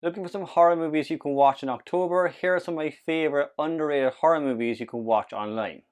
Looking for some horror movies you can watch in October? Here are some of my favourite underrated horror movies you can watch online.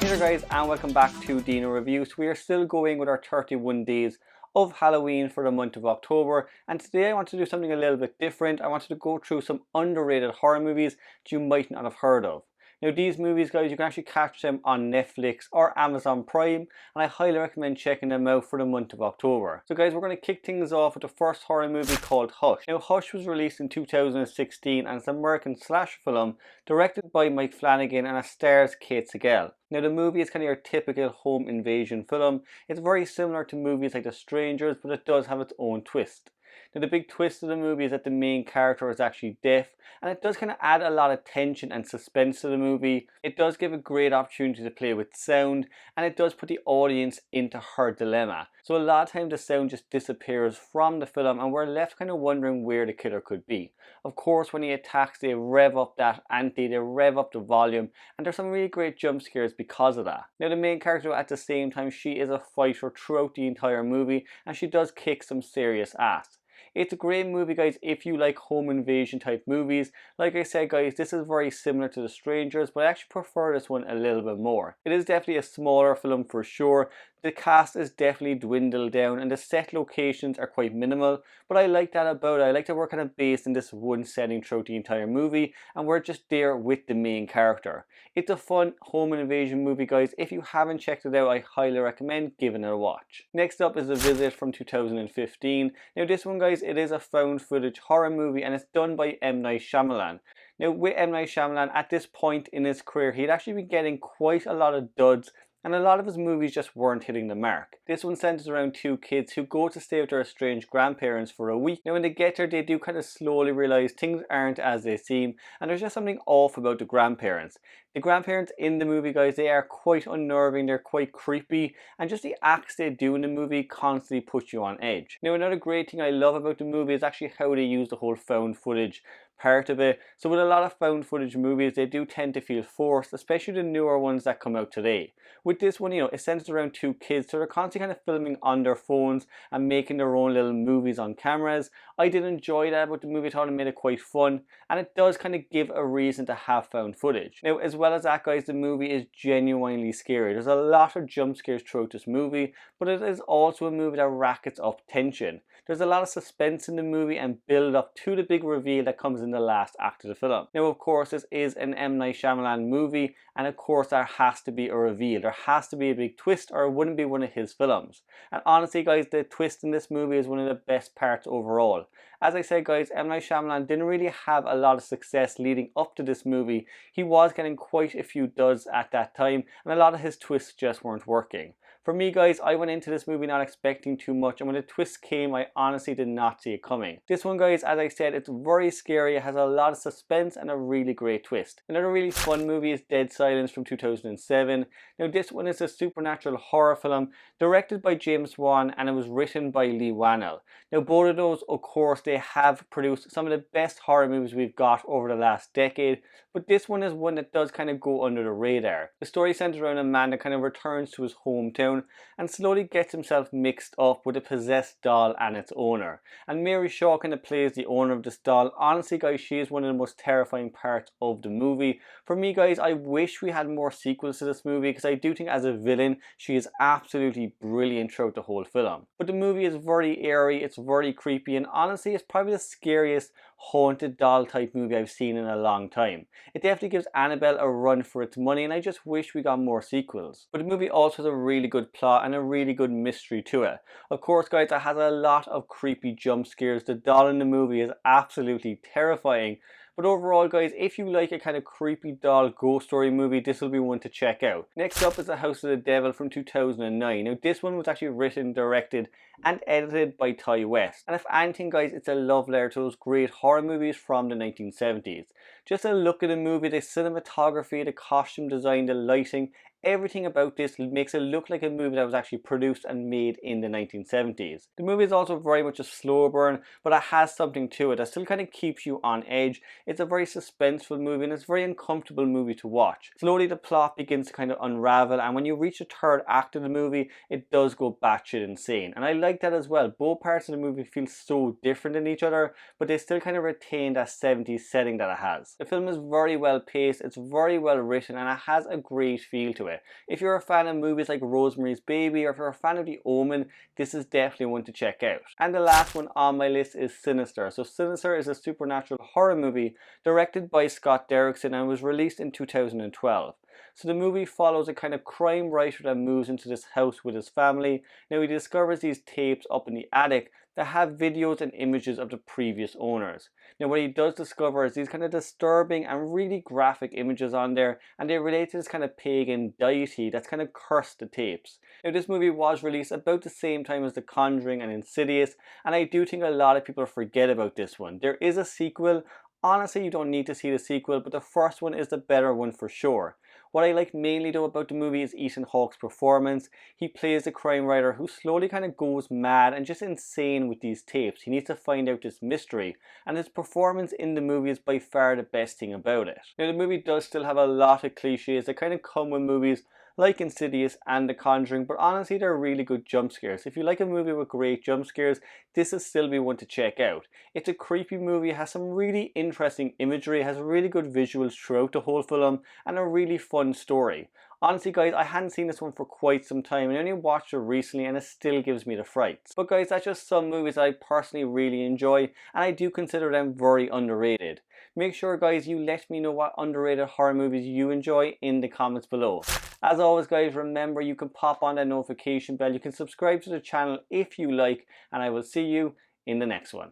Hey there guys, and welcome back to Dino Reviews. We are still going with our 31 days of Halloween for the month of October, and today I want to do something a little bit different. I wanted to go through some underrated horror movies that you might not have heard of. Now these movies, guys, you can actually catch them on Netflix or Amazon Prime, and I highly recommend checking them out for the month of October. So guys, we're going to kick things off with the first horror movie called Hush. Now Hush was released in 2016 and it's an American slasher film directed by Mike Flanagan and it stars Kate Siegel. Now the movie is kind of your typical home invasion film. It's very similar to movies like The Strangers, but it does have its own twist. Now the big twist of the movie is that the main character is actually deaf, and it does kind of add a lot of tension and suspense to the movie. It does give a great opportunity to play with sound, and it does put the audience into her dilemma. So a lot of times the sound just disappears from the film and we're left kind of wondering where the killer could be. Of course, when he attacks, they rev up that ante, they rev up the volume, and there's some really great jump scares because of that. Now the main character at the same time, she is a fighter throughout the entire movie, and she does kick some serious ass. It's a great movie, guys, if you like home invasion type movies. Like I said, guys, this is very similar to The Strangers, but I actually prefer this one a little bit more. It is definitely a smaller film for sure. The cast is definitely dwindled down and the set locations are quite minimal, but I like that about it. I like that we're kind of based in this one setting throughout the entire movie and we're just there with the main character. It's a fun home invasion movie, guys. If you haven't checked it out, I highly recommend giving it a watch. Next up is The Visit from 2015. Now this one, guys, it is a found footage horror movie and it's done by M. Night Shyamalan. Now with M. Night Shyamalan, at this point in his career, he'd actually been getting quite a lot of duds, and a lot of his movies just weren't hitting the mark. This one centers around two kids who go to stay with their estranged grandparents for a week. Now when they get there, they do kind of slowly realize things aren't as they seem, and there's just something off about the grandparents. The grandparents in the movie, guys, they are quite unnerving, they're quite creepy, and just the acts they do in the movie constantly put you on edge. Now another great thing I love about the movie is actually how they use the whole found footage part of it. So with a lot of found footage movies, they do tend to feel forced, especially the newer ones that come out today. With this one, it centers around two kids, so they're constantly kind of filming on their phones and making their own little movies on cameras. I did enjoy that about the movie. I thought it made it quite fun, and it does kind of give a reason to have found footage. Now as well as that, guys, the movie is genuinely scary. There's a lot of jump scares throughout this movie, but it is also a movie that rackets up tension. There's a lot of suspense in the movie and build up to the big reveal that comes in the last act of the film. Now of course this is an M. Night Shyamalan movie, and of course there has to be a reveal. There has to be a big twist or it wouldn't be one of his films. And honestly, guys, the twist in this movie is one of the best parts overall. As I said, guys, M. Night Shyamalan didn't really have a lot of success leading up to this movie. He was getting quite a few duds at that time, and a lot of his twists just weren't working. For me, guys, I went into this movie not expecting too much, and when the twist came, I honestly did not see it coming. This one, guys, as I said, it's very scary, it has a lot of suspense and a really great twist. Another really fun movie is Dead Silence from 2007. Now this one is a supernatural horror film directed by James Wan, and it was written by Lee Whannell. Now both of those, of course, they have produced some of the best horror movies we've got over the last decade, but this one is one that does kind of go under the radar. The story centers around a man that kind of returns to his hometown and slowly gets himself mixed up with a possessed doll and its owner. And Mary Shaw kind of plays the owner of this doll. Honestly, guys, she is one of the most terrifying parts of the movie. For me, guys, I wish we had more sequels to this movie because I do think as a villain, she is absolutely brilliant throughout the whole film. But the movie is very eerie, it's very creepy, and honestly, it's probably the scariest haunted doll type movie I've seen in a long time. It definitely gives Annabelle a run for its money, and I just wish we got more sequels. But the movie also has a really good plot and a really good mystery to it. Of course, guys, it has a lot of creepy jump scares. The doll in the movie is absolutely terrifying. But overall, guys, if you like a kind of creepy doll ghost story movie, this will be one to check out. Next up is The House of the Devil from 2009. Now this one was actually written, directed and edited by Ty West. And if anything, guys, it's a love letter to those great horror movies from the 1970s. Just a look at the movie, the cinematography, the costume design, the lighting, Everything about this makes it look like a movie that was actually produced and made in the 1970s. The movie is also very much a slow burn, but it has something to it that still kind of keeps you on edge. It's a very suspenseful movie and it's a very uncomfortable movie to watch. Slowly the plot begins to kind of unravel, and when you reach the third act of the movie, it does go batshit insane. And I like that as well. Both parts of the movie feel so different in each other, but they still kind of retain that 70s setting that it has. The film is very well paced, it's very well written, and it has a great feel to it. If you're a fan of movies like Rosemary's Baby, or if you're a fan of The Omen, this is definitely one to check out. And the last one on my list is Sinister. So Sinister is a supernatural horror movie directed by Scott Derrickson and was released in 2012. So the movie follows a kind of crime writer that moves into this house with his family. Now he discovers these tapes up in the attic that have videos and images of the previous owners. Now what he does discover is these kind of disturbing and really graphic images on there, and they relate to this kind of pagan deity that's kind of cursed the tapes. Now this movie was released about the same time as The Conjuring and Insidious, and I do think a lot of people forget about this one. There is a sequel. Honestly, you don't need to see the sequel, but the first one is the better one for sure. What I like mainly though about the movie is Ethan Hawke's performance. He plays a crime writer who slowly kind of goes mad and just insane with these tapes. He needs to find out this mystery, and his performance in the movie is by far the best thing about it. Now the movie does still have a lot of cliches that kind of come with movies like Insidious and The Conjuring, but honestly they're really good jump scares. If you like a movie with great jump scares, this will still be one to check out. It's a creepy movie, it has some really interesting imagery, it has really good visuals throughout the whole film, and a really fun story. Honestly guys, I hadn't seen this one for quite some time and I only watched it recently and it still gives me the frights. But guys, that's just some movies that I personally really enjoy, and I do consider them very underrated. Make sure guys you let me know what underrated horror movies you enjoy in the comments below. As always guys, remember you can pop on that notification bell, you can subscribe to the channel if you like, and I will see you in the next one.